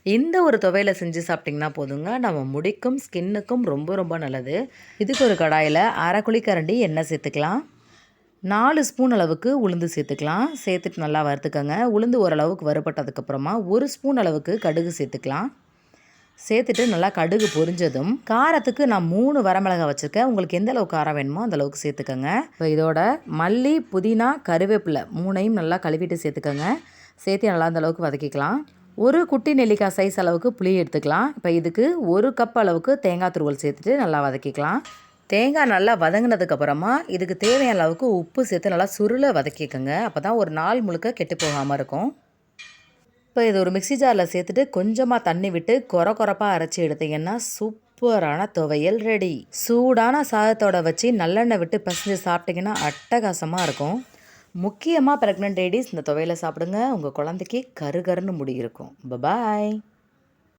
இந்த ஒரு துவையலை செஞ்சு சாப்பிட்டிங்கன்னா போதுங்க, நம்ம முடிக்கும் ஸ்கின்னுக்கும் ரொம்ப ரொம்ப நல்லது. இதுக்கு ஒரு கடாயில் அரை குழிக்கரண்டி எண்ணெய் சேர்த்துக்கலாம். 4 ஸ்பூன் அளவுக்கு உளுந்து சேர்த்துக்கலாம். சேர்த்துட்டு நல்லா வறுத்துக்கோங்க. உளுந்து ஓரளவுக்கு வறுபட்டதுக்கப்புறமா 1 ஸ்பூன் அளவுக்கு கடுகு சேர்த்துக்கலாம். சேர்த்துட்டு நல்லா கடுகு பொரிஞ்சதும் காரத்துக்கு நான் 3 வரமிளகாய் வச்சுருக்கேன். உங்களுக்கு எந்த அளவுக்கு காரம் வேணுமோ அந்த அளவுக்கு சேர்த்துக்கோங்க. இப்போ இதோட மல்லி, புதினா, கருவேப்பிலை 3ஐயும் நல்லா கழுவிட்டு சேர்த்துக்கோங்க. சேர்த்து நல்லா அந்த அளவுக்கு வதக்கிக்கலாம். ஒரு குட்டி நெல்லிக்காய் சைஸ் அளவுக்கு புளி எடுத்துக்கலாம். இப்போ இதுக்கு 1 கப் அளவுக்கு தேங்காய் துருவல் சேர்த்துட்டு நல்லா வதக்கிக்கலாம். தேங்காய் நல்லா வதங்கினதுக்கப்புறமா இதுக்கு தேவையான அளவுக்கு உப்பு சேர்த்து நல்லா சுருளை வதக்கிக்கோங்க. அப்போ தான் ஒரு நாள் முழுக்க கெட்டு போகாமல் இருக்கும். இப்போ இது ஒரு மிக்ஸி ஜாரில் சேர்த்துட்டு கொஞ்சமாக தண்ணி விட்டு கொரப்பாக அரைச்சி எடுத்தீங்கன்னா சூப்பரான துவையல் ரெடி. சூடான சாதத்தோட வச்சு நல்லெண்ணெய் விட்டு பிசைஞ்சு சாப்பிட்டிங்கன்னா அட்டகாசமாக இருக்கும். முக்கியமாக ப்ரெக்னென்ட் லேடிஸ் இந்த துவையலை சாப்பிடுங்க. உங்கள் குழந்தைக்கு கருகருன்னு முடி இருக்கும். பாய்.